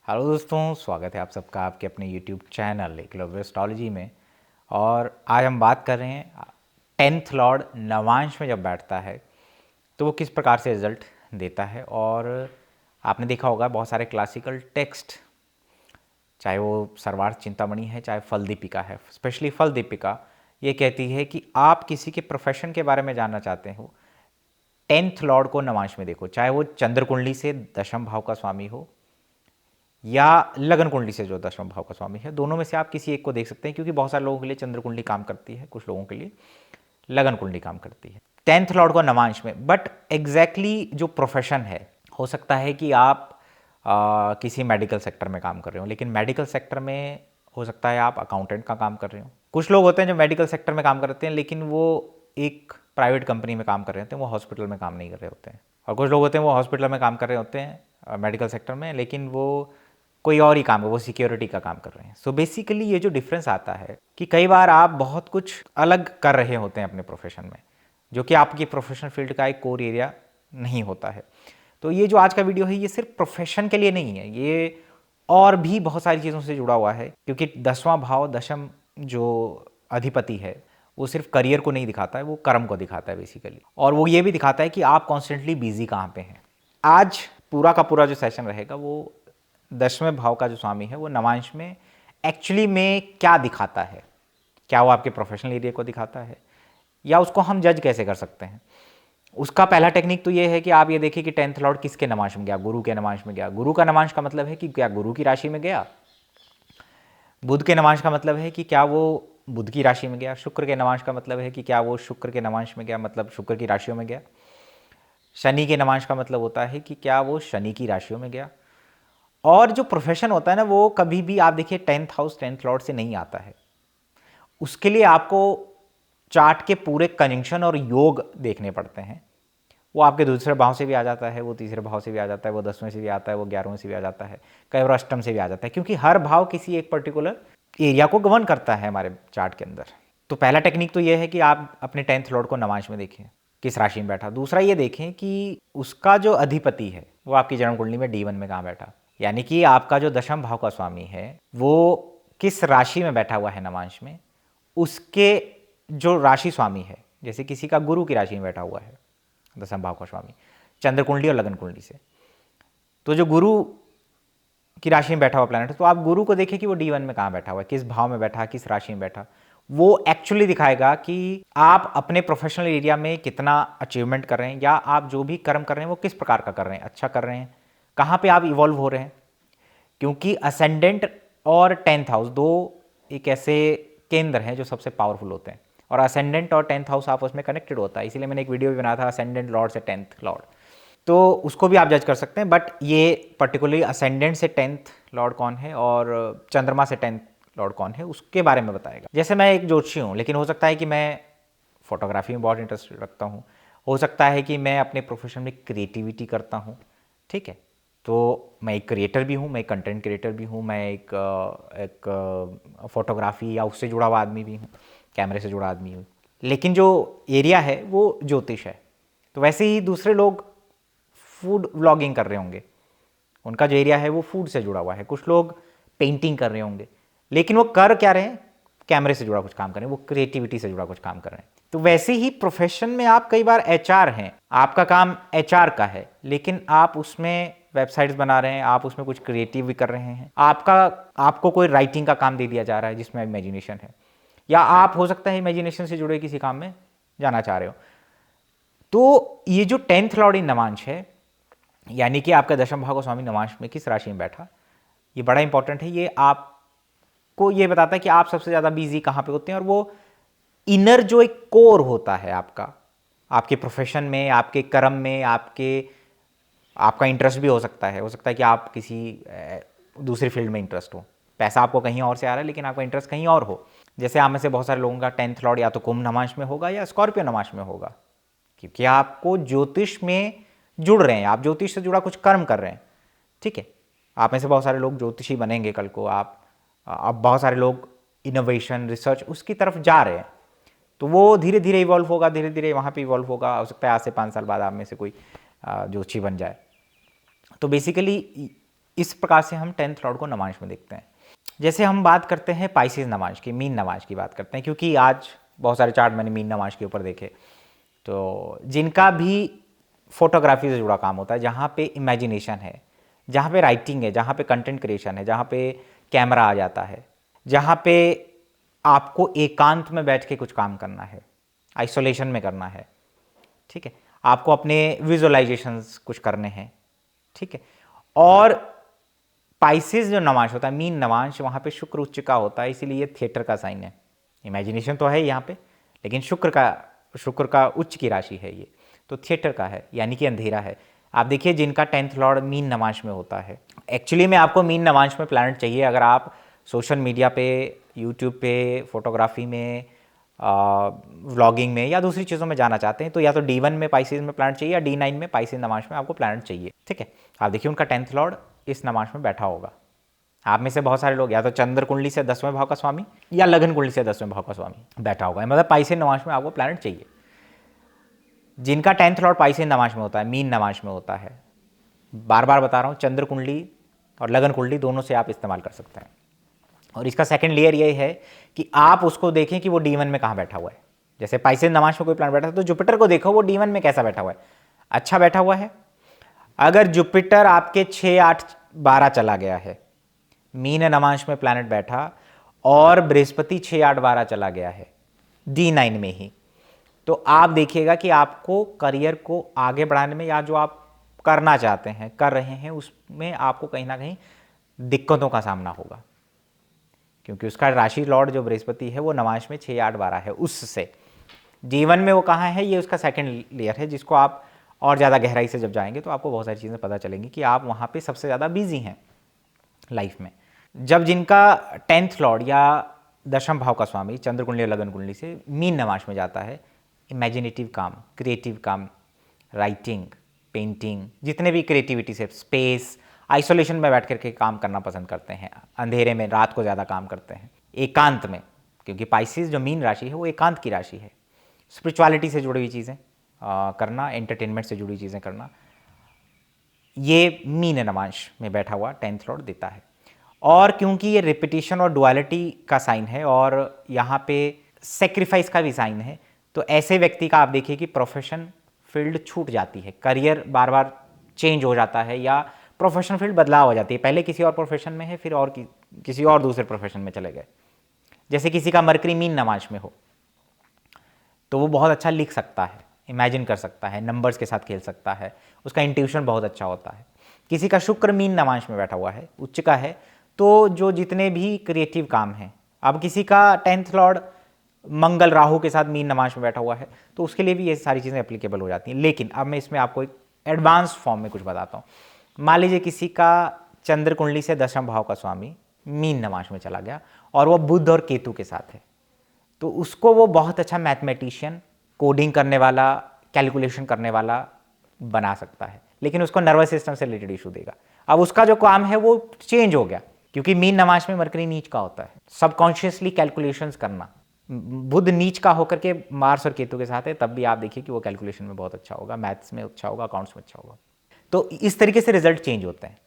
Hello दोस्तों, स्वागत है आप सबका आपके अपने यूट्यूब चैनल एकलव्य एस्ट्रोलॉजी में। और आज हम बात कर रहे हैं टेंथ लॉर्ड नवांश में जब बैठता है तो वो किस प्रकार से रिजल्ट देता है। और आपने देखा होगा बहुत सारे क्लासिकल टेक्स्ट, चाहे वो सर्वार्थ चिंतामणि है चाहे फल दीपिका है, स्पेशली फल दीपिका ये कहती है कि आप किसी के प्रोफेशन के बारे में जानना चाहते हो, टेंथ लॉर्ड को नवांश में देखो, चाहे वो चंद्र कुंडली से दशम भाव का स्वामी हो या लगन कुंडली से जो दशम भाव का स्वामी है। दोनों में से आप किसी एक को देख सकते हैं, क्योंकि बहुत सारे लोगों के लिए चंद्र कुंडली काम करती है, कुछ लोगों के लिए लगन कुंडली काम करती है। टेंथ लॉर्ड को नवांश में, बट एग्जैक्टली जो प्रोफेशन है, हो सकता है कि आप किसी मेडिकल सेक्टर में काम कर रहे हो, लेकिन मेडिकल सेक्टर में हो सकता है आप अकाउंटेंट का काम कर रहे हो। कुछ लोग होते हैं जो मेडिकल सेक्टर में काम करते हैं लेकिन वो एक प्राइवेट कंपनी में काम कर रहे होते हैं, वो हॉस्पिटल में काम नहीं कर रहे होते हैं। और कुछ लोग होते हैं वो हॉस्पिटल में काम कर रहे होते हैं मेडिकल सेक्टर में, लेकिन वो कोई और ही काम है, वो सिक्योरिटी का काम कर रहे हैं। सो बेसिकली ये जो डिफरेंस आता है कि कई बार आप बहुत कुछ अलग कर रहे होते हैं अपने प्रोफेशन में, जो कि आपकी प्रोफेशनल फील्ड का एक कोर एरिया नहीं होता है। तो ये जो आज का वीडियो है ये सिर्फ प्रोफेशन के लिए नहीं है, ये और भी बहुत सारी चीज़ों से जुड़ा हुआ है, क्योंकि 10वां भाव दशम जो अधिपति है वो सिर्फ करियर को नहीं दिखाता है, वो कर्म को दिखाता है बेसिकली। और वो ये भी दिखाता है कि आप कॉन्स्टेंटली बिजी कहाँ पे हैं। आज पूरा का पूरा जो सेशन रहेगा वो 10वें भाव का जो स्वामी है वो नवांश में एक्चुअली में क्या दिखाता है, क्या वो आपके प्रोफेशनल एरिया को दिखाता है या उसको हम जज कैसे कर सकते हैं। उसका पहला टेक्निक तो ये है कि आप ये देखिए कि टेंथ लॉर्ड किसके नवांश में गया, गुरु के नवांश में गया। गुरु का नवांश का मतलब है कि क्या गुरु की राशि में गया। बुध के नवांश का मतलब है कि क्या वो बुध की राशि में गया। शुक्र के नवांश का मतलब है कि क्या वो शुक्र के नवांश में गया, मतलब शुक्र की राशियों में गया। शनि के नवांश का मतलब होता है कि क्या वो शनि की राशियों में गया। और जो प्रोफेशन होता है ना, वो कभी भी आप देखिए 10th हाउस 10th लॉर्ड से नहीं आता है। उसके लिए आपको चार्ट के पूरे कंजंक्शन और योग देखने पड़ते हैं। वो आपके दूसरे भाव से भी आ जाता है, वो तीसरे भाव से भी आ जाता है, वो 10वें से भी आता है, वो 11वें से भी आ जाता है, कई बार अष्टम से भी आ जाता है, क्योंकि हर भाव किसी एक पर्टिकुलर एरिया को गवर्न करता है हमारे चार्ट के अंदर। तो पहला टेक्निक तो ये है कि आप अपने 10th लॉर्ड को नवांश में देखें किस राशि में बैठा। दूसरा ये देखें कि उसका जो अधिपति है वो आपकी जन्म कुंडली में D1 में कहाँ बैठा, यानी कि आपका जो दशम भाव का स्वामी है वो किस राशि में बैठा हुआ है नवांश में। उसके जो राशि स्वामी है, जैसे किसी का गुरु की राशि में बैठा हुआ है दशम भाव का स्वामी चंद्र कुंडली और लगन कुंडली से, तो जो गुरु की राशि में बैठा हुआ प्लैनेट है, तो आप गुरु को देखें कि वो D1 में कहाँ बैठा हुआ है, किस भाव में बैठा, किस राशि में बैठा। वो एक्चुअली दिखाएगा कि आप अपने प्रोफेशनल एरिया में कितना अचीवमेंट कर रहे हैं, या आप जो भी कर्म कर रहे हैं वो किस प्रकार का कर रहे हैं, अच्छा कर रहे हैं, कहाँ पे आप इवॉल्व हो रहे हैं। क्योंकि असेंडेंट और 10th हाउस दो एक ऐसे केंद्र हैं जो सबसे पावरफुल होते हैं, और असेंडेंट और 10th हाउस आपस में कनेक्टेड होता है। इसीलिए मैंने एक वीडियो भी बनाया था असेंडेंट लॉर्ड से 10th लॉर्ड, तो उसको भी आप जज कर सकते हैं। बट ये पर्टिकुलरली असेंडेंट से 10th लॉर्ड कौन है और चंद्रमा से 10th लॉर्ड कौन है उसके बारे में बताएगा। जैसे मैं एक ज्योतिषी हूँ, लेकिन हो सकता है कि मैं फोटोग्राफी में बहुत इंटरेस्ट रखता हूँ, हो सकता है कि मैं अपने प्रोफेशन में क्रिएटिविटी करता हूँ, ठीक है। तो मैं एक क्रिएटर भी हूँ, मैं एक कंटेंट क्रिएटर भी हूँ, मैं एक फोटोग्राफी या उससे जुड़ा हुआ आदमी भी हूँ, कैमरे से जुड़ा आदमी हूँ। लेकिन जो एरिया है वो ज्योतिष है। तो वैसे ही दूसरे लोग फूड व्लॉगिंग कर रहे होंगे, उनका जो एरिया है वो फूड से जुड़ा हुआ है। कुछ लोग पेंटिंग कर रहे होंगे, लेकिन वो कर क्या रहे हैं, कैमरे से जुड़ा कुछ काम कर रहे हैं, वो क्रिएटिविटी से जुड़ा कुछ काम कर रहे हैं। तो वैसे ही प्रोफेशन में आप कई बार एचआर हैं, आपका काम एचआर का है, लेकिन आप उसमें वेबसाइट्स बना रहे हैं, आप उसमें कुछ क्रिएटिव भी कर रहे हैं, आपको कोई राइटिंग का काम दे दिया जा रहा है जिसमें इमेजिनेशन है, या आप हो सकता है इमेजिनेशन से जुड़े किसी काम में जाना चाह रहे हो। तो ये जो 10th लॉर्ड इन नवांश है, यानी कि आपका दशम भाव का स्वामी नवांश में किस राशि में बैठा, ये बड़ा इंपॉर्टेंट है। ये आपको ये बताता है कि आप सबसे ज़्यादा बिजी कहाँ पे होते हैं, और वो इनर जो एक कोर होता है आपका, आपके प्रोफेशन में, आपके कर्म में, आपका इंटरेस्ट भी हो सकता है कि आप किसी दूसरी फील्ड में इंटरेस्ट हो, पैसा आपको कहीं और से आ रहा है लेकिन आपका इंटरेस्ट कहीं और हो। जैसे आप में से बहुत सारे लोगों का 10th लॉर्ड या तो कुंभ नवांश में होगा या स्कॉर्पियो नवांश में होगा, क्योंकि आपको ज्योतिष में जुड़ रहे हैं, आप ज्योतिष से जुड़ा कुछ कर्म कर रहे हैं, ठीक है। आप में से बहुत सारे लोग ज्योतिषी बनेंगे कल को, अब बहुत सारे लोग इनोवेशन रिसर्च उसकी तरफ जा रहे हैं, तो वो धीरे धीरे इवॉल्व होगा, धीरे धीरे वहाँ पे इवॉल्व होगा। हो सकता है आज से 5 साल बाद आप में से कोई ज्योतिषी बन जाए। तो बेसिकली इस प्रकार से हम 10th लॉर्ड को नवांश में देखते हैं। जैसे हम बात करते हैं पाइसेस नवांश की, मीन नवांश की बात करते हैं, क्योंकि आज बहुत सारे चार्ट मैंने मीन नवांश के ऊपर देखे, तो जिनका भी फोटोग्राफी से जुड़ा काम होता है, जहाँ पे इमेजिनेशन है, जहाँ पे राइटिंग है, जहाँ पे कंटेंट क्रिएशन है, जहाँ पे कैमरा आ जाता है, जहाँ पे आपको एकांत में बैठ के कुछ काम करना है, आइसोलेशन में करना है, ठीक है, आपको अपने विजुअलाइजेशंस कुछ करने हैं, ठीक है। और पाइसेस जो नवांश होता है, मीन नवांश, वहाँ पे शुक्र उच्च का होता है, इसीलिए ये थिएटर का साइन है। इमेजिनेशन तो है यहाँ पे, लेकिन शुक्र का उच्च की राशि है ये, तो थिएटर का है, यानी कि अंधेरा है। आप देखिए जिनका 10th लॉर्ड मीन नवांश में होता है, एक्चुअली में आपको मीन नवांश में प्लैनेट चाहिए अगर आप सोशल मीडिया पे, यूट्यूब पे, फोटोग्राफी में, व्लॉगिंग में या दूसरी चीज़ों में जाना चाहते हैं, तो या तो D1 में पाइसेस में प्लैनेट चाहिए या D9 में पाइसेस नवांश में आपको प्लैनेट चाहिए, ठीक है। आप देखिए उनका 10th लॉर्ड इस नवांश में बैठा होगा। आप में से बहुत सारे लोग या तो चंद्र कुंडली से 10वें भाव का स्वामी या लगन कुंडली से 10वें भाव का स्वामी बैठा होगा, मतलब पाइसेस नवांश में आपको प्लैनेट चाहिए। जिनका 10th लॉर्ड पाइसेस नवांश में होता है, मीन नवांश में होता है, बार बार बता रहा हूँ, चंद्र कुंडली और लगन कुंडली दोनों से आप इस्तेमाल कर सकते हैं। और इसका सेकंड लेयर ये है कि आप उसको देखें कि वो D1 में कहाँ बैठा हुआ है। जैसे पाइसेस नवांश में कोई प्लैनेट बैठा है तो जुपिटर को देखो वो D1 में कैसा बैठा हुआ है, अच्छा बैठा हुआ है। अगर जुपिटर आपके 6, 8, 12 चला गया है, मीन नवांश में प्लैनेट बैठा, और बृहस्पति 6, 8, 12 चला गया है D9 में ही, तो आप देखिएगा कि आपको करियर को आगे बढ़ाने में या जो आप करना चाहते हैं, कर रहे हैं, उसमें आपको कहीं ना कहीं दिक्कतों का सामना होगा, क्योंकि उसका राशि लॉर्ड जो बृहस्पति है वो नवांश में 6, 8, 12 है। उससे D1 में वो कहाँ है, ये उसका सेकंड लेयर है, जिसको आप और ज़्यादा गहराई से जब जाएंगे तो आपको बहुत सारी चीज़ें पता चलेंगी कि आप वहाँ पे सबसे ज़्यादा बिजी हैं लाइफ में। जब जिनका 10th लॉर्ड या 10वें भाव का स्वामी चंद्र कुंडली या लगन कुंडली से मीन नवांश में जाता है, इमेजिनेटिव काम, क्रिएटिव काम, राइटिंग, पेंटिंग, जितने भी क्रिएटिविटी से, स्पेस, आइसोलेशन में बैठ करके काम करना पसंद करते हैं, अंधेरे में रात को ज़्यादा काम करते हैं, एकांत में, क्योंकि पाइसेस जो मीन राशि है वो एकांत की राशि है। स्पिरिचुअलिटी से जुड़ी हुई चीज़ें करना, एंटरटेनमेंट से जुड़ी हुई चीज़ें करना, ये मीन नवांश में बैठा हुआ 10th लॉर्ड देता है। और क्योंकि ये रिपीटिशन और डुअलिटी का साइन है और यहाँ पे सेक्रीफाइस का भी साइन है, तो ऐसे व्यक्ति का आप देखिए कि प्रोफेशन फील्ड छूट जाती है, करियर बार बार चेंज हो जाता है या प्रोफेशनल फील्ड बदलाव हो जाती है। पहले किसी और प्रोफेशन में है, फिर और किसी और दूसरे प्रोफेशन में चले गए। जैसे किसी का मरकरी मीन नवांश में हो तो वो बहुत अच्छा लिख सकता है, इमेजिन कर सकता है, नंबर्स के साथ खेल सकता है, उसका इंट्यूशन बहुत अच्छा होता है। किसी का शुक्र मीन नवांश में बैठा हुआ है, उच्च का है, तो जो जितने भी क्रिएटिव काम हैं, अब किसी का 10th लॉर्ड मंगल राहु के साथ मीन नवांश में बैठा हुआ है तो उसके लिए भी ये सारी चीज़ें एप्लीकेबल हो जाती हैं। लेकिन अब मैं इसमें आपको एक एडवांस फॉर्म में कुछ बताता हूँ। मान लीजिए किसी का चंद्र कुंडली से 10वें भाव का स्वामी मीन नवांश में चला गया और वो बुध और केतु के साथ है, तो उसको वो बहुत अच्छा मैथमेटिशियन, कोडिंग करने वाला, कैलकुलेशन करने वाला बना सकता है, लेकिन उसको नर्वस सिस्टम से रिलेटेड इशू देगा। अब उसका जो काम है वो चेंज हो गया, क्योंकि मीन नवांश में मरकरी नीच का होता है, सबकॉन्शियसली कैलकुलेशंस करना। बुध नीच का होकर के मार्स और केतु के साथ है, तब भी आप देखिए कि वो कैलकुलेशन में बहुत अच्छा होगा, मैथ्स में अच्छा होगा, अकाउंट्स में अच्छा होगा। तो इस तरीके से रिजल्ट चेंज होते हैं।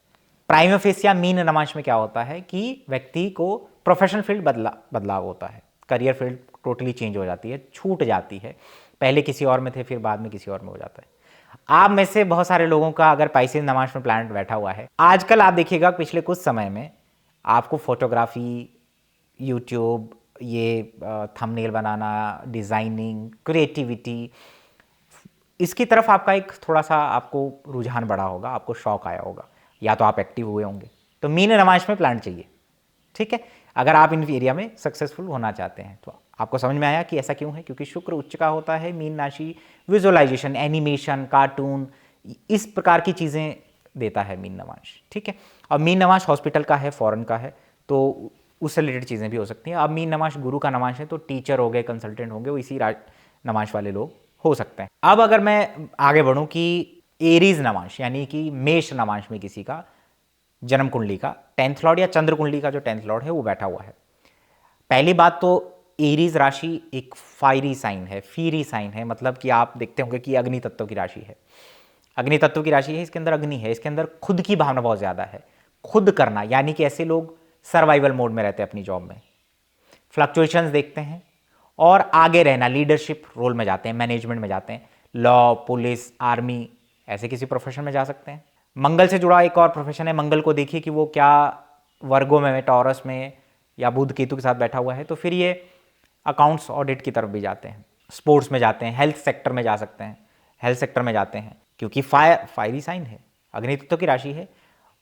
प्राइमा फेसिया मीन नवांश में क्या होता है कि व्यक्ति को प्रोफेशनल फील्ड बदलाव होता है, करियर फील्ड टोटली चेंज हो जाती है, छूट जाती है, पहले किसी और में थे फिर बाद में किसी और में हो जाता है। आप में से बहुत सारे लोगों का अगर पाइसेस नवांश में प्लैनेट बैठा हुआ है, आजकल आप देखिएगा पिछले कुछ समय में आपको फोटोग्राफी, यूट्यूब, ये थंबनेल बनाना, डिज़ाइनिंग, क्रिएटिविटी, इसकी तरफ आपका एक थोड़ा सा आपको रुझान बढ़ा होगा, आपको शौक आया होगा, या तो आप एक्टिव हुए होंगे। तो मीन नवांश में प्लैनेट चाहिए, ठीक है, अगर आप इन एरिया में सक्सेसफुल होना चाहते हैं। तो आपको समझ में आया कि ऐसा क्यों है, क्योंकि शुक्र उच्च का होता है, मीन राशि विजुअलाइजेशन, एनिमेशन, कार्टून, इस प्रकार की चीज़ें देता है मीन नवांश, ठीक है। और मीन नवांश हॉस्पिटल का है, फॉरेन का है, तो उससे रिलेटेड चीज़ें भी हो सकती हैं। अब मीन नवांश गुरु का नवांश है, तो टीचर हो गए, कंसल्टेंट होंगे, वो इसी नवांश वाले लोग हो सकते हैं। अब अगर मैं आगे बढ़ूँ कि एरीज नवांश यानी कि मेष नवांश में किसी का जन्म कुंडली का 10th लॉर्ड या चंद्र कुंडली का जो 10th लॉर्ड है वो बैठा हुआ है। पहली बात तो एरीज राशि एक फायरी साइन है, फीरी साइन है, मतलब कि आप देखते होंगे कि अग्नि तत्व की राशि है, अग्नि तत्व की राशि है, इसके अंदर अग्नि है, इसके अंदर खुद की भावना बहुत ज़्यादा है, खुद करना, यानी कि ऐसे लोग सर्वाइवल मोड में रहते हैं अपनी जॉब में, फ्लक्चुएशंस देखते हैं और आगे रहना, लीडरशिप रोल में जाते हैं, मैनेजमेंट में जाते हैं, लॉ, पुलिस, आर्मी, ऐसे किसी प्रोफेशन में जा सकते हैं। मंगल से जुड़ा एक और प्रोफेशन है, मंगल को देखिए कि वो क्या वर्गों में, टॉरस में या बुध केतु के साथ बैठा हुआ है, तो फिर ये अकाउंट्स ऑडिट की तरफ भी जाते हैं, स्पोर्ट्स में जाते हैं, हेल्थ सेक्टर में जा सकते हैं, हेल्थ सेक्टर में जाते हैं क्योंकि फायरी साइन है, अग्नि तत्व की राशि है।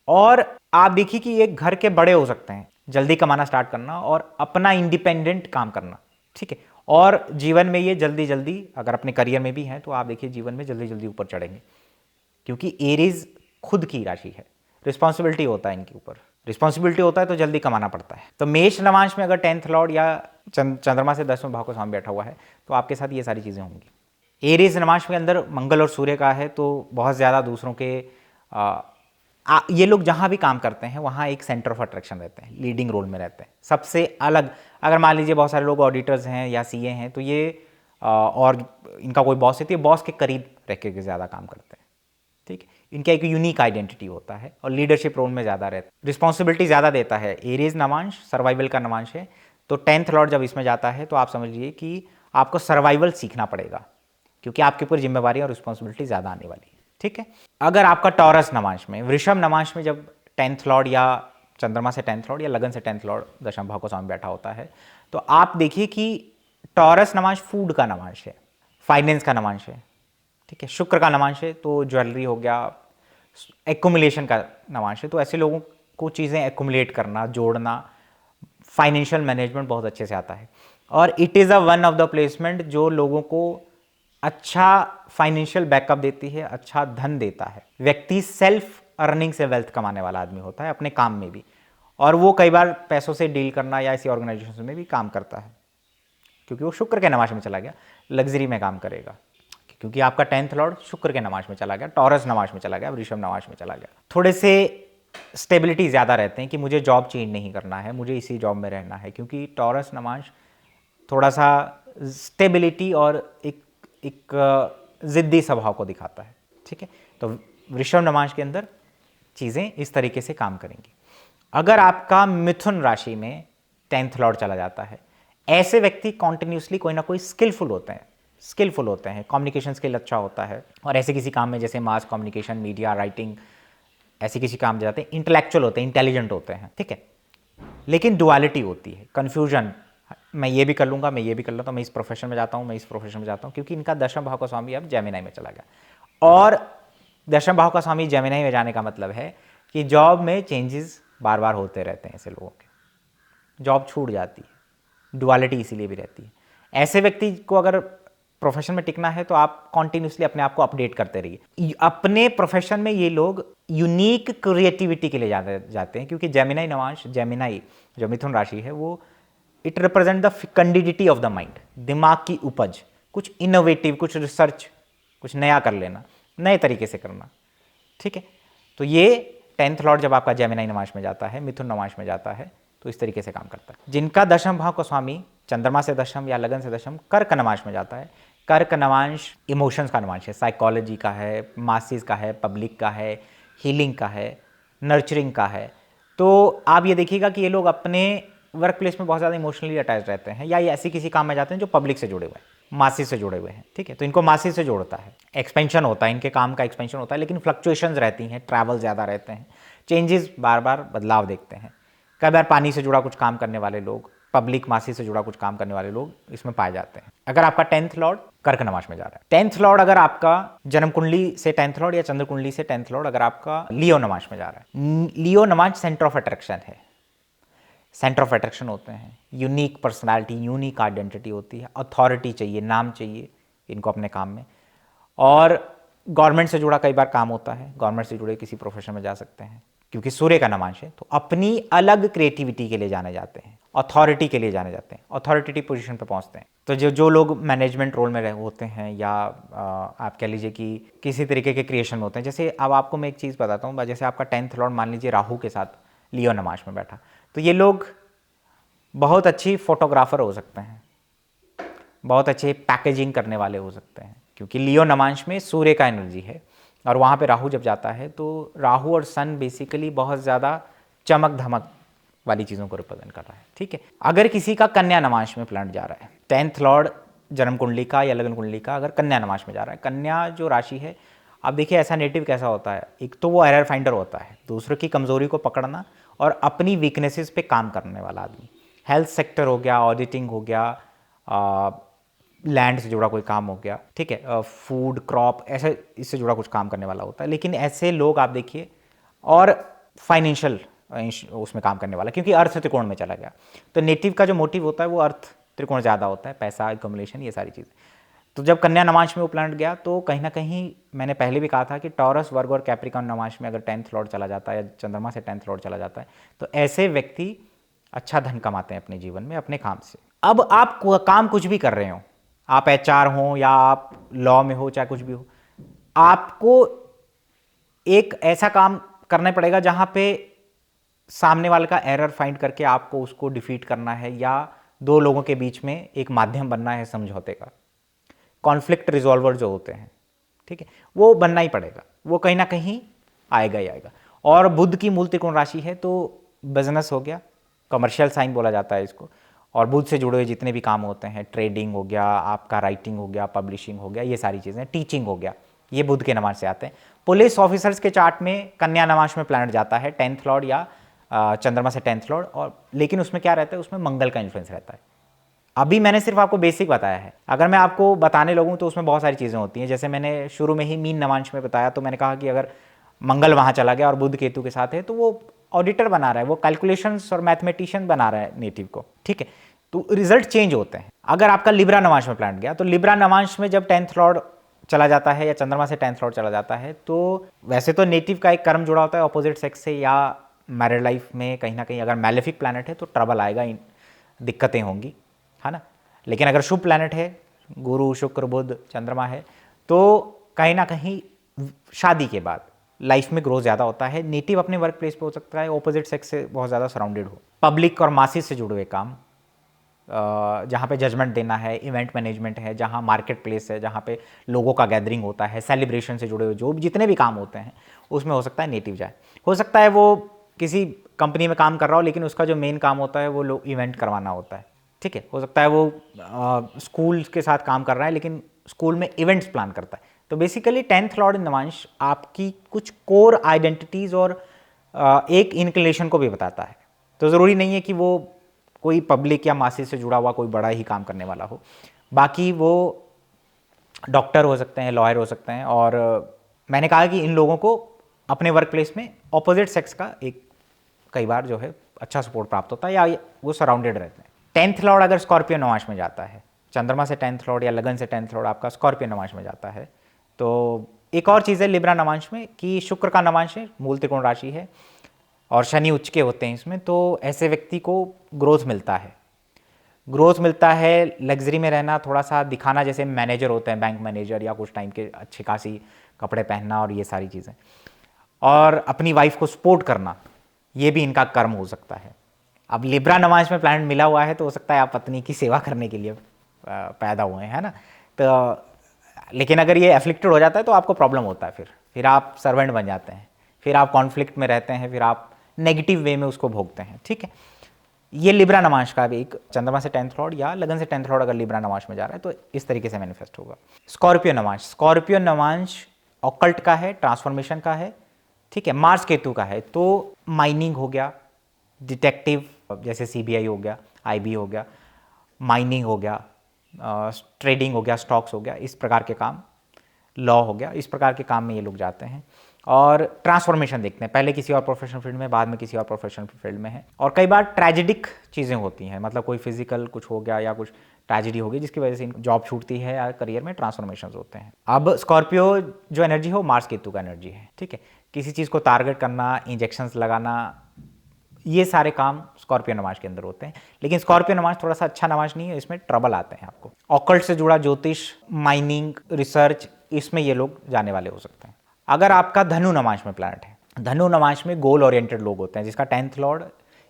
और आप देखिए कि ये घर के बड़े हो सकते हैं, जल्दी कमाना स्टार्ट करना और अपना इंडिपेंडेंट काम करना, ठीक है। और जीवन में ये जल्दी जल्दी, अगर अपने करियर में भी हैं तो आप देखिए जीवन में जल्दी जल्दी ऊपर चढ़ेंगे, क्योंकि एरीज खुद की राशि है, रिस्पॉन्सिबिलिटी होता है इनके ऊपर, रिस्पॉन्सिबिलिटी होता है तो जल्दी कमाना पड़ता है। तो मेष नवांश में अगर 10th लॉर्ड या चंद्रमा से 10वें भाव का स्वामी बैठा हुआ है तो आपके साथ ये सारी चीज़ें होंगी। एरीज नवांश के अंदर मंगल और सूर्य का है तो बहुत ज़्यादा दूसरों के ये लोग जहाँ भी काम करते हैं वहाँ एक सेंटर ऑफ अट्रैक्शन रहते हैं, लीडिंग रोल में रहते हैं, सबसे अलग। अगर मान लीजिए बहुत सारे लोग ऑडिटर्स हैं या सीए हैं तो ये और इनका कोई बॉस है तो ये बॉस के करीब रह के ज़्यादा काम करते हैं, ठीक है। इनका एक यूनिक आइडेंटिटी होता है और लीडरशिप रोल में ज़्यादा रहता है, रिस्पॉन्सिबिलिटी ज़्यादा देता है। एरीज नवांश सर्वाइवल का नवांश है, तो 10th लॉर्ड जब इसमें जाता है तो आप समझिए कि आपको सर्वाइवल सीखना पड़ेगा, क्योंकि आपके ऊपर जिम्मेवारी और रिस्पॉन्सिबिलिटी ज़्यादा आने वाली है, ठीक है। अगर आपका टॉरस नवांश में, वृषभ नवांश में जब 10th लॉर्ड या चंद्रमा से 10th लॉर्ड या लगन से 10th लॉर्ड दशम भाव का स्वामी बैठा होता है तो आप देखिए कि टॉरस नवांश फूड का नवांश है, फाइनेंस का नवांश है, ठीक है। शुक्र का नवांश है तो ज्वेलरी हो गया, एक्युमुलेशन का नवांश है, तो ऐसे लोगों को चीज़ें एक्युमुलेट करना, जोड़ना, फाइनेंशियल मैनेजमेंट बहुत अच्छे से आता है। और it is a one of the placement जो लोगों को अच्छा फाइनेंशियल बैकअप देती है, अच्छा धन देता है। व्यक्ति सेल्फ अर्निंग से वेल्थ कमाने वाला आदमी होता है अपने काम में भी, और वो कई बार पैसों से डील करना या ऐसी ऑर्गेनाइजेशन में भी काम करता है, क्योंकि वो शुक्र के नवांश में चला गया, लग्जरी में काम करेगा, क्योंकि आपका 10th लॉर्ड शुक्र के नवांश में चला गया, टॉरस नवांश में चला गया, वृषभ नवांश में चला गया। थोड़े से स्टेबिलिटी ज़्यादा रहते हैं कि मुझे जॉब चेंज नहीं करना है, मुझे इसी जॉब में रहना है, क्योंकि टॉरस नवांश थोड़ा सा स्टेबिलिटी और एक ज़िद्दी स्वभाव को दिखाता है, ठीक है। तो वृषभ नवांश के अंदर चीज़ें इस तरीके से काम करेंगी। अगर आपका मिथुन राशि में 10th लॉर्ड चला जाता है, ऐसे व्यक्ति कॉन्टिन्यूसली कोई ना कोई स्किलफुल होते हैं, कम्युनिकेशन स्किल अच्छा होता है, और ऐसे किसी काम में जैसे मास कम्युनिकेशन, मीडिया, राइटिंग, ऐसे किसी काम में जाते हैं, इंटेलेक्चुअल होते हैं, इंटेलिजेंट होते हैं, ठीक है। लेकिन डुअलिटी होती है, कन्फ्यूजन, मैं ये भी कर लूँगा, मैं ये भी कर लेता हूँ, मैं इस प्रोफेशन में जाता हूँ, मैं इस प्रोफेशन में जाता हूँ, क्योंकि इनका दशम भाव का स्वामी अब जेमिनी में चला गया। और दशम भाव का स्वामी जेमिनी में जाने का मतलब है कि जॉब में चेंजेस बार बार होते रहते हैं, ऐसे लोगों के जॉब छूट जाती है, डुअलिटी इसीलिए भी रहती है। ऐसे व्यक्ति को अगर प्रोफेशन में टिकना है तो आप कॉन्टिन्यूसली अपने आप को अपडेट करते रहिए। अपने प्रोफेशन में ये लोग यूनिक क्रिएटिविटी के लिए जाते हैं, क्योंकि जेमिनी नवांश, जेमिनी जो मिथुन राशि है, वो it represent the fecundity of the mind, दिमाग की उपज, कुछ इनोवेटिव, कुछ रिसर्च, कुछ नया कर लेना, नए तरीके से करना, ठीक है। तो ये 10th लॉर्ड जब आपका जेमिनी नवांश में जाता है, मिथुन नवांश में जाता है, तो इस तरीके से काम करता है। जिनका दशम भाव का स्वामी चंद्रमा से दशम या लगन से दशम कर्क नवांश में जाता है, कर्क नवांश इमोशंस का नवांश है, साइकोलॉजी का है, मासेस का है, पब्लिक का है, हीलिंग का है, नर्चरिंग का है। तो आप ये देखिएगा कि ये लोग अपने वर्क प्लेस में बहुत ज़्यादा इमोशनली अटैच रहते हैं, या ये ऐसी किसी काम में जाते हैं जो पब्लिक से जुड़े हुए हैं, मासेस से जुड़े हुए हैं, ठीक है। तो इनको मासेस से जोड़ता है, एक्सपेंशन होता है, इनके काम का एक्सपेंशन होता है, लेकिन फ्लक्चुएशंस रहती हैं, ट्रैवल ज़्यादा रहते हैं, चेंजेस, बार बार बदलाव देखते हैं। कई बार पानी से जुड़ा कुछ काम करने वाले लोग, पब्लिक मासी से जुड़ा कुछ काम करने वाले लोग इसमें पाए जाते हैं। अगर आपका 10th लॉर्ड कर्क नवांश में जा रहा है, 10th लॉर्ड अगर आपका जन्म कुंडली से 10th लॉर्ड या चंद्र कुंडली से 10th लॉर्ड अगर आपका लियो नवांश में जा रहा है, लियो नवांश सेंटर ऑफ अट्रैक्शन है, सेंटर ऑफ अट्रैक्शन होते हैं, यूनिक पर्सनालिटी, यूनिक आइडेंटिटी होती है, अथॉरिटी चाहिए, नाम चाहिए इनको अपने काम में, और गवर्नमेंट से जुड़ा कई बार काम होता है, गवर्नमेंट से जुड़े किसी प्रोफेशन में जा सकते हैं, क्योंकि सूर्य का नवांश है, तो अपनी अलग क्रिएटिविटी के लिए जाने जाते हैं, अथॉरिटी के लिए जाने जाते हैं, अथॉरिटेटिव पोजीशन पे पहुंचते हैं। तो जो लोग मैनेजमेंट रोल में होते हैं, या आप कह लीजिए कि किसी तरीके के क्रिएशन में होते हैं, जैसे अब आपको मैं एक चीज़ बताता हूँ, जैसे आपका 10th लॉर्ड मान लीजिए राहु के साथ लियो नवांश में बैठा, तो ये लोग बहुत अच्छी फोटोग्राफर हो सकते हैं, बहुत अच्छे पैकेजिंग करने वाले हो सकते हैं, क्योंकि लियो नवांश में सूर्य का एनर्जी है और वहाँ पे राहु जब जाता है तो राहु और सन बेसिकली बहुत ज़्यादा चमक धमक वाली चीज़ों को रिप्रेजेंट कर रहा है, ठीक है। अगर किसी का कन्या नवांश में प्लैनेट जा रहा है, 10th लॉर्ड जन्म कुंडली का या लगन कुंडली का अगर कन्या नवांश में जा रहा है, कन्या जो राशि है, अब देखिए ऐसा नेटिव कैसा होता है, एक तो वो एरर फाइंडर होता है, दूसरों की कमज़ोरी को पकड़ना और अपनी वीकनेसेस पे काम करने वाला आदमी। हेल्थ सेक्टर हो गया, ऑडिटिंग हो गया, लैंड से जुड़ा कोई काम हो गया, ठीक है, फूड क्रॉप, ऐसे इससे जुड़ा कुछ काम करने वाला होता है। लेकिन ऐसे लोग आप देखिए, और फाइनेंशियल उसमें काम करने वाला, क्योंकि अर्थ त्रिकोण में चला गया, तो नेटिव का जो मोटिव होता है वो अर्थ त्रिकोण ज़्यादा होता है, पैसा, एकम्युलेशन, ये सारी चीज़ें। तो जब कन्या नवांश में वो प्लैनेट गया तो कहीं ना कहीं मैंने पहले भी कहा था कि टॉरस, वर्ग और कैप्रिकॉर्न नवांश में अगर 10th लॉर्ड चला जाता है या चंद्रमा से 10th लॉर्ड चला जाता है तो ऐसे व्यक्ति अच्छा धन कमाते हैं अपने जीवन में अपने काम से। अब आप काम कुछ भी कर रहे हो, आप HR हो या आप लॉ में हो, चाहे कुछ भी हो, आपको एक ऐसा काम करना पड़ेगा जहां पे सामने वाले का एरर फाइंड करके आपको उसको डिफीट करना है, या दो लोगों के बीच में एक माध्यम बनना है समझौते का। कॉन्फ्लिक्ट रिजॉल्वर जो होते हैं, ठीक है, वो बनना ही पड़ेगा, वो कहीं ना कहीं आएगा ही आएगा। और बुध की मूल त्रिकोण राशि है तो बिजनेस हो गया, कमर्शियल साइन बोला जाता है इसको, और बुध से जुड़े हुए जितने भी काम होते हैं, ट्रेडिंग हो गया, आपका राइटिंग हो गया, पब्लिशिंग हो गया, ये सारी चीज़ें, टीचिंग हो गया, ये बुध के नवांश से आते हैं। पुलिस ऑफिसर्स के चार्ट में कन्या नवांश में प्लैनेट जाता है, 10th लॉर्ड या चंद्रमा से 10th लॉर्ड, और लेकिन उसमें क्या रहता है, उसमें मंगल का इन्फ्लुएंस रहता है। अभी मैंने सिर्फ आपको बेसिक बताया है, अगर मैं आपको बताने लगूँ तो उसमें बहुत सारी चीज़ें होती हैं। जैसे मैंने शुरू में ही मीन नवांश में बताया, तो मैंने कहा कि अगर मंगल वहाँ चला गया और बुध केतु के साथ है तो वो ऑडिटर बना रहा है, वो कैलकुलेशंस और मैथमेटिशियन बना रहा है नेटिव को, ठीक है, तो रिजल्ट चेंज होते हैं। अगर आपका लिब्रा नवांश में प्लैनेट गया तो लिब्रा नवांश में जब 10th लॉर्ड चला जाता है या चंद्रमा से 10th लॉर्ड चला जाता है तो वैसे तो नेटिव का एक कर्म जुड़ा होता है ऑपोजिट सेक्स से, या मैरिड लाइफ में कहीं ना कहीं अगर मैलेफिक प्लैनेट है तो ट्रबल आएगा, दिक्कतें होंगी, है ना। लेकिन अगर शुभ प्लैनेट है, गुरु, शुक्र, बुध, चंद्रमा है, तो कहीं ना कहीं शादी के बाद लाइफ में ग्रोथ ज़्यादा होता है। नेटिव अपने वर्क प्लेस पे हो सकता है ऑपोजिट सेक्स से बहुत ज़्यादा सराउंडेड हो। पब्लिक और मासिस से जुड़े हुए काम, जहाँ पे जजमेंट देना है, इवेंट मैनेजमेंट है, जहाँ मार्केट प्लेस है, जहाँ पे लोगों का गैदरिंग होता है, सेलिब्रेशन से जुड़े हुए जो जितने भी काम होते हैं उसमें हो सकता है नेटिव जाए। हो सकता है वो किसी कंपनी में काम कर रहा हो लेकिन उसका जो मेन काम होता है वो लोग इवेंट करवाना होता है, ठीक है। हो सकता है वो स्कूल के साथ काम कर रहा है लेकिन स्कूल में इवेंट्स प्लान करता है। तो बेसिकली 10th लॉर्ड इन नवांश आपकी कुछ कोर आइडेंटिटीज़ और एक इनक्लिनेशन को भी बताता है। तो ज़रूरी नहीं है कि वो कोई पब्लिक या मासिस से जुड़ा हुआ कोई बड़ा ही काम करने वाला हो, बाकी वो डॉक्टर हो सकते हैं, लॉयर हो सकते हैं। और मैंने कहा कि इन लोगों को अपने वर्क प्लेस में ऑपोजिट सेक्स का एक कई बार जो है अच्छा सपोर्ट प्राप्त होता है या वो सराउंडेड रहते हैं। 10th लॉर्ड अगर स्कॉर्पियो नवांश में जाता है, चंद्रमा से 10th लॉर्ड या लगन से 10th लॉर्ड आपका स्कॉर्पियो नवांश में जाता है, तो एक और चीज़ है लिब्रा नवांश में कि शुक्र का नवांश है, मूल त्रिकोण राशि है और शनि उच्च के होते हैं इसमें, तो ऐसे व्यक्ति को ग्रोथ मिलता है, ग्रोथ मिलता है, लग्जरी में रहना, थोड़ा सा दिखाना, जैसे मैनेजर होते हैं, बैंक मैनेजर या कुछ टाइम के अच्छे खासी कपड़े पहनना और ये सारी चीज़ें, और अपनी वाइफ को सपोर्ट करना, ये भी इनका कर्म हो सकता है। अब लिब्रा नवांश में प्लैनेट मिला हुआ है तो हो सकता है आप पत्नी की सेवा करने के लिए पैदा हुए हैं, है ना। तो लेकिन अगर ये एफ्लिक्टेड हो जाता है तो आपको प्रॉब्लम होता है, फिर आप सर्वेंट बन जाते हैं, फिर आप कॉन्फ्लिक्ट में रहते हैं, फिर आप नेगेटिव वे में उसको भोगते हैं, ठीक है। ये लिब्रा नवांश का भी एक चंद्रमा से 10th लॉर्ड या लगन से 10th लॉर्ड अगर लिब्रा नवांश में जा रहा है तो इस तरीके से मैनिफेस्ट होगा। Scorpio Navamsa, Scorpio Navamsa occult का है, ट्रांसफॉर्मेशन का है, ठीक है, मार्स केतु का है। तो माइनिंग हो गया, डिटेक्टिव जैसे CBI हो गया, IB हो गया, माइनिंग हो गया, ट्रेडिंग हो गया, स्टॉक्स हो गया, इस प्रकार के काम, लॉ हो गया, इस प्रकार के काम में ये लोग जाते हैं और ट्रांसफॉर्मेशन देखते हैं, पहले किसी और प्रोफेशनल फील्ड में, बाद में किसी और प्रोफेशनल फील्ड में है। और कई बार ट्रेजिडिक चीज़ें होती हैं, मतलब कोई फिजिकल कुछ हो गया या कुछ ट्रेजिडी हो गई जिसकी वजह से जॉब छूटती है या करियर में ट्रांसफॉर्मेशन होते हैं। अब स्कॉर्पियो जो एनर्जी हो मार्स केतु का एनर्जी है, ठीक है, किसी चीज़ को टारगेट करना, इंजेक्शंस लगाना, ये सारे काम स्कॉर्पियो नवांश के अंदर होते हैं। लेकिन स्कॉर्पियो नवांश थोड़ा सा अच्छा नवांश नहीं है, इसमें ट्रबल आते हैं आपको। ऑकल्ट से जुड़ा ज्योतिष, माइनिंग, रिसर्च, इसमें ये लोग जाने वाले हो सकते हैं। अगर आपका धनु नवांश में प्लैनेट है, धनु नवांश में गोल ओरिएंटेड लोग होते हैं, जिसका 10th लॉर्ड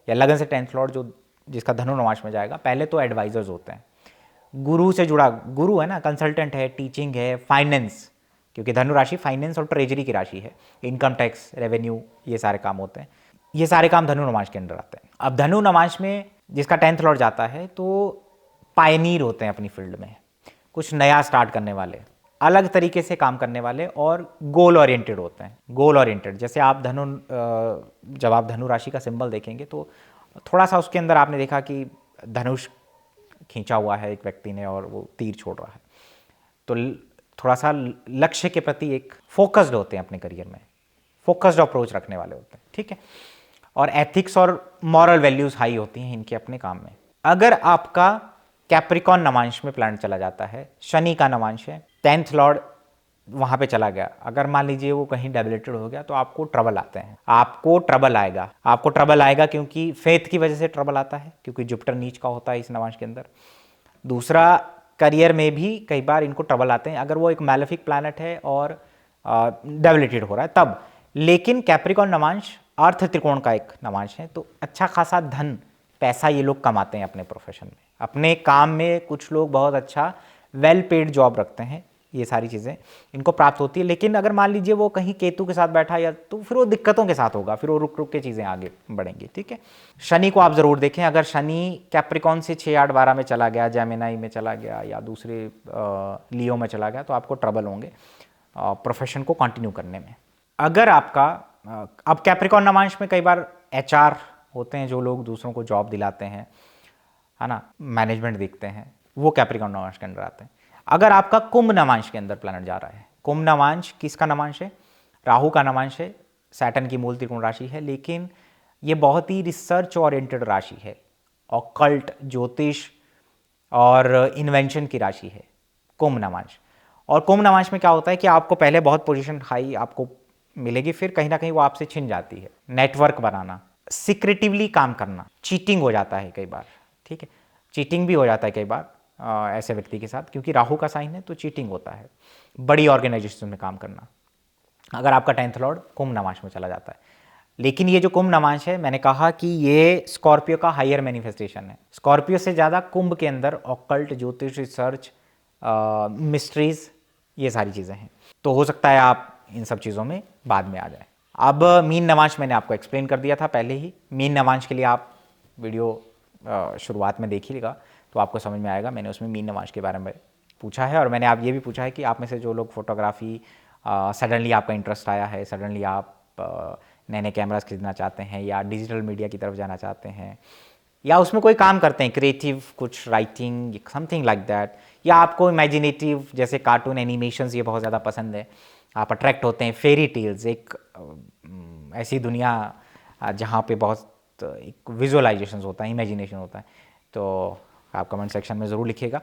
या लगन से 10th लॉर्ड जो जिसका धनु नवांश में जाएगा, पहले तो एडवाइजर्स होते हैं, गुरु से जुड़ा, गुरु है ना, कंसल्टेंट है, टीचिंग है, फाइनेंस क्योंकि धनु राशि फाइनेंस और ट्रेजरी की राशि है, इनकम टैक्स, रेवेन्यू, ये सारे काम होते हैं, ये सारे काम धनु नवांश के अंदर आते हैं। अब धनु नवांश में जिसका 10th लॉर्ड जाता है तो पायनीर होते हैं अपनी फील्ड में, कुछ नया स्टार्ट करने वाले, अलग तरीके से काम करने वाले और गोल ओरिएंटेड होते हैं। गोल ओरिएंटेड जैसे आप जब आप धनु राशि का सिंबल देखेंगे तो थोड़ा सा उसके अंदर आपने देखा कि धनुष खींचा हुआ है एक व्यक्ति ने और वो तीर छोड़ रहा है, तो थोड़ा सा लक्ष्य के प्रति एक फोकस्ड होते हैं, अपने करियर में फोकस्ड अप्रोच रखने वाले होते हैं, ठीक है। और एथिक्स और मॉरल वैल्यूज हाई होती हैं इनके अपने काम में। अगर आपका कैप्रिकॉन नवांश में प्लैनेट चला जाता है, शनि का नवांश है, 10th लॉर्ड वहाँ पे चला गया, अगर मान लीजिए वो कहीं डेबिलेटेड हो गया तो आपको ट्रबल आते हैं, आपको ट्रबल आएगा क्योंकि फेथ की वजह से ट्रबल आता है, क्योंकि जुपिटर नीच का होता है इस नवांश के अंदर। दूसरा, करियर में भी कई बार इनको ट्रबल आते हैं अगर वो एक मैलेफिक प्लैनेट है और डेबिलेटेड हो रहा है तब। लेकिन कैप्रिकॉन नवांश अर्थ त्रिकोण का एक नवांश है, तो अच्छा खासा धन पैसा ये लोग कमाते हैं अपने प्रोफेशन में, अपने काम में। कुछ लोग बहुत अच्छा वेल पेड जॉब रखते हैं, ये सारी चीज़ें इनको प्राप्त होती है। लेकिन अगर मान लीजिए वो कहीं केतु के साथ बैठा या तो फिर वो दिक्कतों के साथ होगा, फिर वो रुक रुक के चीज़ें आगे बढ़ेंगी, ठीक है। शनि को आप ज़रूर देखें, अगर शनि कैप्रिकॉन से 6, 8, 12 में चला गया, जेमिनाई में चला गया या दूसरे लियो में चला गया तो आपको ट्रबल होंगे प्रोफेशन को कंटिन्यू करने में। अगर आपका अब कैप्रिकॉन नवांश में कई बार HR होते हैं, जो लोग दूसरों को जॉब दिलाते हैं, है ना, मैनेजमेंट देखते हैं, वो कैप्रिकॉन नवांश के अंदर आते हैं। अगर आपका कुंभ नवांश के अंदर प्लैनेट जा रहा है, कुंभ नवांश किसका नवांश है? राहु का नवांश है, सैटर्न की मूल त्रिकोण राशि है, लेकिन ये बहुत ही रिसर्च ओरिएंटेड राशि है, ऑकल्ट, ज्योतिष और इन्वेंशन की राशि है कुंभ नवांश। और कुंभ नवांश में क्या होता है कि आपको पहले बहुत पोजीशन हाई आपको मिलेगी, फिर कहीं ना कहीं वो आपसे छिन जाती है। नेटवर्क बनाना, सीक्रेटिवली काम करना, चीटिंग हो जाता है कई बार, ठीक है, चीटिंग भी हो जाता है कई बार ऐसे व्यक्ति के साथ, क्योंकि राहु का साइन है तो चीटिंग होता है। बड़ी ऑर्गेनाइजेशन में काम करना, अगर आपका 10th लॉर्ड कुंभ नवांश में चला जाता है। लेकिन ये जो कुंभ नवांश है, मैंने कहा कि ये स्कॉर्पियो का हायर मैनिफेस्टेशन है। स्कॉर्पियो से ज़्यादा कुंभ के अंदर ऑकल्ट, ज्योतिष, रिसर्च, मिस्ट्रीज, ये सारी चीज़ें हैं। तो हो सकता है आप इन सब चीज़ों में बाद में आ जाए। अब मीन नवांश मैंने आपको एक्सप्लेन कर दिया था पहले ही। मीन नवांश के लिए आप वीडियो शुरुआत में देखिएगा तो आपको समझ में आएगा। मैंने उसमें मीन नवांश के बारे में पूछा है, और मैंने आप ये भी पूछा है कि आप में से जो लोग फोटोग्राफी सडनली आपका इंटरेस्ट आया है, सडनली आप नए नए कैमरास खरीदना चाहते हैं या डिजिटल मीडिया की तरफ जाना चाहते हैं, या उसमें कोई काम करते हैं क्रिएटिव, कुछ राइटिंग, समथिंग लाइक दैट, या आपको इमेजिनेटिव जैसे कार्टून, एनिमेशंस ये बहुत ज़्यादा पसंद है, आप अट्रैक्ट होते हैं, फेरी टेल्स, एक ऐसी दुनिया जहाँ पे बहुत एक विजुअलाइजेशन होता है, इमेजिनेशन होता है, तो आप कमेंट सेक्शन में ज़रूर लिखिएगा।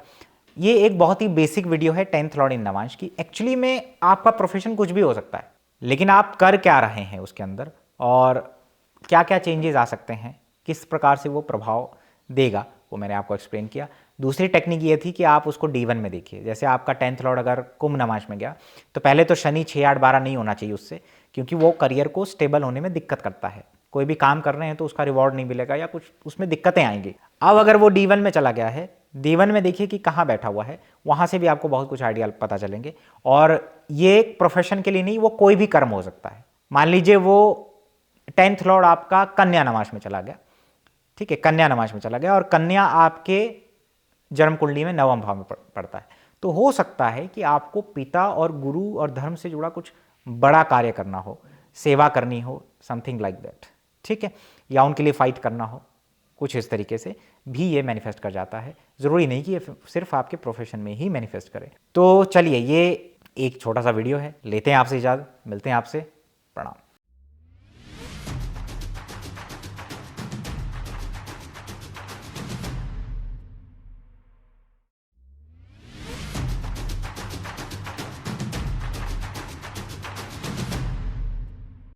ये एक बहुत ही बेसिक वीडियो है 10th लॉर्ड इन नवांश की। एक्चुअली में आपका प्रोफेशन कुछ भी हो सकता है, लेकिन आप कर क्या रहे हैं उसके अंदर और क्या क्या चेंजेस आ सकते हैं, किस प्रकार से वो प्रभाव देगा, वो मैंने आपको एक्सप्लेन किया। दूसरी टेक्निक ये थी कि आप उसको D1 में देखिए। जैसे आपका 10th लॉर्ड अगर कुंभ नवांश में गया तो पहले तो शनि 6, 8, 12 नहीं होना चाहिए उससे, क्योंकि वो करियर को स्टेबल होने में दिक्कत करता है। कोई भी काम कर रहे हैं तो उसका रिवॉर्ड नहीं मिलेगा या कुछ उसमें दिक्कतें आएंगी। अब अगर वो D1 में चला गया है, D1 में देखिए कि कहाँ बैठा हुआ है, वहाँ से भी आपको बहुत कुछ आइडिया पता चलेंगे। और ये प्रोफेशन के लिए नहीं, वो कोई भी कर्म हो सकता है। मान लीजिए वो 10th लॉर्ड आपका कन्या नवांश में चला गया, ठीक है, कन्या नवांश में चला गया, और कन्या आपके जन्म कुंडली में 9वें भाव में पड़ता है, तो हो सकता है कि आपको पिता और गुरु और धर्म से जुड़ा कुछ बड़ा कार्य करना हो, सेवा करनी हो, समथिंग लाइक दैट, ठीक है, या उनके लिए फाइट करना हो, कुछ इस तरीके से भी ये मैनिफेस्ट कर जाता है। ज़रूरी नहीं कि ये सिर्फ आपके प्रोफेशन में ही मैनिफेस्ट करे। तो चलिए, ये एक छोटा सा वीडियो है, लेते हैं आपसे इजाज़त, मिलते हैं आपसे, प्रणाम।